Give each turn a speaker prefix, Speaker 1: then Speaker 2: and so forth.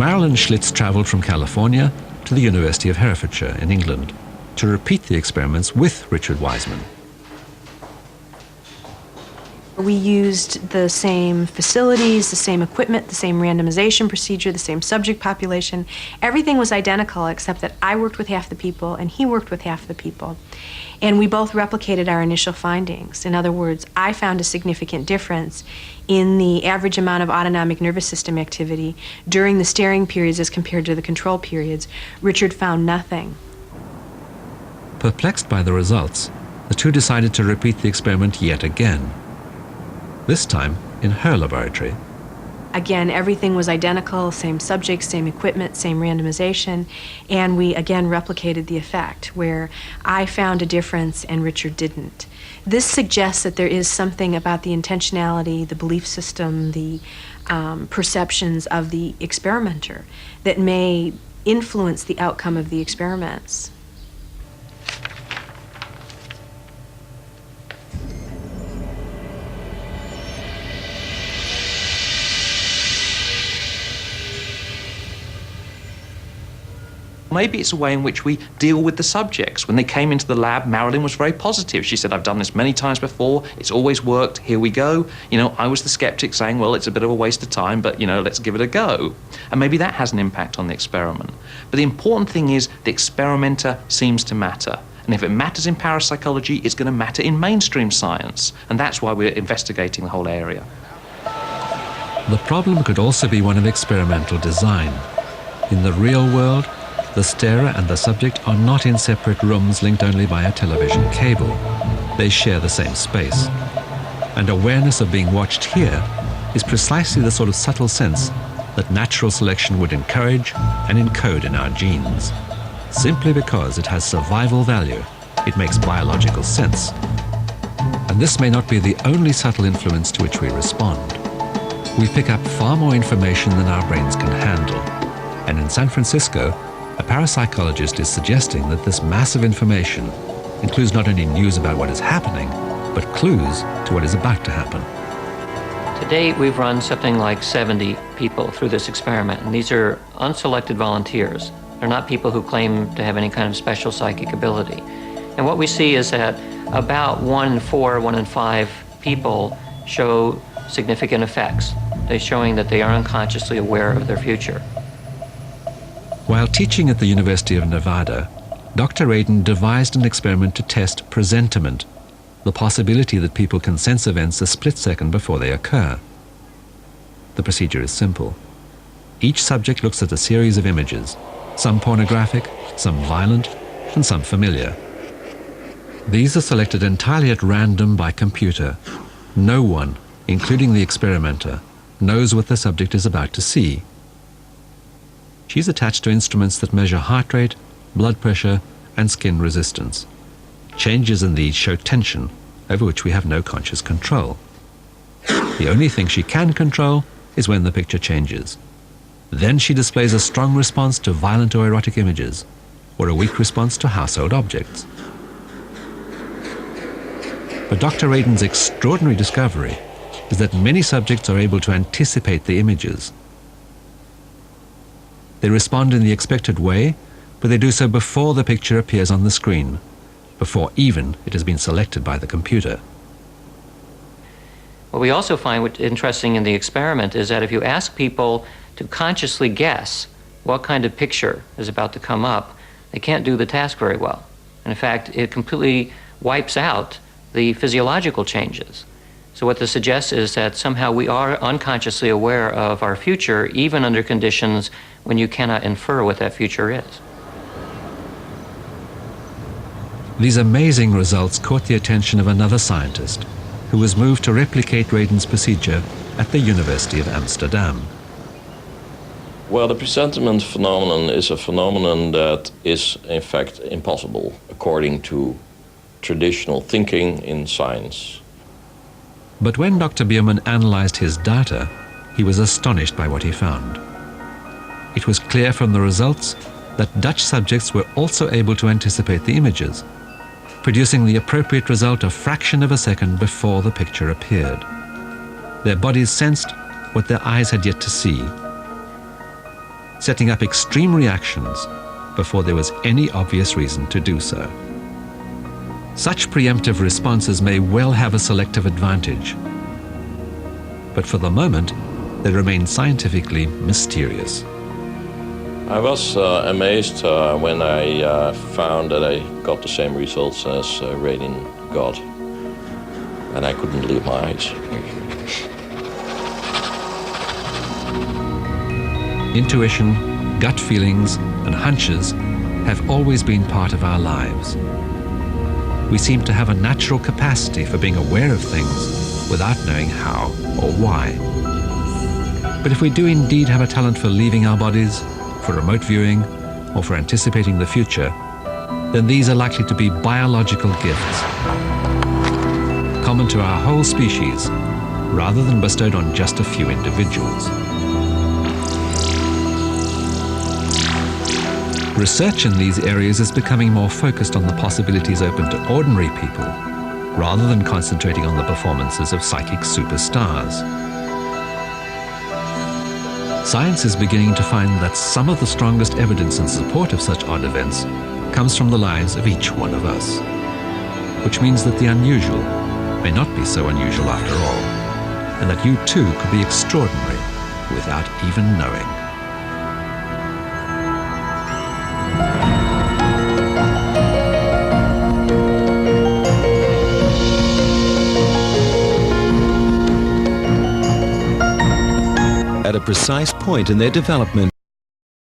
Speaker 1: Marilyn Schlitz travelled from California to the University of Herefordshire in England to repeat the experiments with Richard Wiseman.
Speaker 2: We used the same facilities, the same equipment, the same randomization procedure, the same subject population. Everything was identical except that I worked with half the people and he worked with half the people. And we both replicated our initial findings. In other words, I found a significant difference in the average amount of autonomic nervous system activity during the staring periods as compared to the control periods. Richard found nothing.
Speaker 1: Perplexed by the results, the two decided to repeat the experiment yet again. This time in her laboratory.
Speaker 2: Again, everything was identical, same subjects, same equipment, same randomization, and we again replicated the effect where I found a difference and Richard didn't. This suggests that there is something about the intentionality, the belief system, the perceptions of the experimenter that may influence the outcome of the experiments.
Speaker 3: Maybe it's a way in which we deal with the subjects. When they came into the lab, Marilyn was very positive. She said, I've done this many times before, it's always worked, here we go. You know, I was the skeptic saying, well, it's a bit of a waste of time, but, you know, let's give it a go. And maybe that has an impact on the experiment. But the important thing is the experimenter seems to matter. And if it matters in parapsychology, it's going to matter in mainstream science. And that's why we're investigating the whole area.
Speaker 1: The problem could also be one of experimental design. In the real world, the starer and the subject are not in separate rooms linked only by a television cable. They share the same space. And awareness of being watched here is precisely the sort of subtle sense that natural selection would encourage and encode in our genes. Simply because it has survival value, it makes biological sense. And this may not be the only subtle influence to which we respond. We pick up far more information than our brains can handle. And in San Francisco, a parapsychologist is suggesting that this massive information includes not only news about what is happening, but clues to what is about to happen.
Speaker 4: To date, we've run something like 70 people through this experiment, and these are unselected volunteers. They're not people who claim to have any kind of special psychic ability. And what we see is that about 1 in 4, 1 in 5 people show significant effects. They're showing that they are unconsciously aware of their future.
Speaker 1: While teaching at the University of Nevada, Dr. Radin devised an experiment to test presentiment, the possibility that people can sense events a split second before they occur. The procedure is simple. Each subject looks at a series of images, some pornographic, some violent, and some familiar. These are selected entirely at random by computer. No one, including the experimenter, knows what the subject is about to see. She's attached to instruments that measure heart rate, blood pressure, and skin resistance. Changes in these show tension, over which we have no conscious control. The only thing she can control is when the picture changes. Then she displays a strong response to violent or erotic images, or a weak response to household objects. But Dr. Radin's extraordinary discovery is that many subjects are able to anticipate the images. They respond in the expected way, but they do so before the picture appears on the screen, before even it has been selected by the computer.
Speaker 4: What we also find interesting in the experiment is that if you ask people to consciously guess what kind of picture is about to come up, they can't do the task very well. And in fact, it completely wipes out the physiological changes. So what this suggests is that somehow we are unconsciously aware of our future, even under conditions when you cannot infer what that future is.
Speaker 1: These amazing results caught the attention of another scientist who was moved to replicate Radin's procedure at the University of Amsterdam.
Speaker 5: Well, the presentiment phenomenon is a phenomenon that is, in fact, impossible according to traditional thinking in science.
Speaker 1: But when Dr. Bierman analyzed his data, he was astonished by what he found. It was clear from the results that Dutch subjects were also able to anticipate the images, producing the appropriate result a fraction of a second before the picture appeared. Their bodies sensed what their eyes had yet to see. setting up extreme reactions before there was any obvious reason to do so. Such preemptive responses may well have a selective advantage, but for the moment, they remain scientifically mysterious.
Speaker 5: I was amazed when I found that I got the same results as Radin got, and I couldn't believe my eyes.
Speaker 1: Intuition, gut feelings, and hunches have always been part of our lives. We seem to have a natural capacity for being aware of things without knowing how or why. But if we do indeed have a talent for leaving our bodies, for remote viewing, or for anticipating the future, then these are likely to be biological gifts, common to our whole species, rather than bestowed on just a few individuals. Research in these areas is becoming more focused on the possibilities open to ordinary people, rather than concentrating on the performances of psychic superstars. Science is beginning to find that some of the strongest evidence in support of such odd events comes from the lives of each one of us, which means that the unusual may not be so unusual after all, and that you too could be extraordinary without even knowing.
Speaker 6: At a precise point in their development,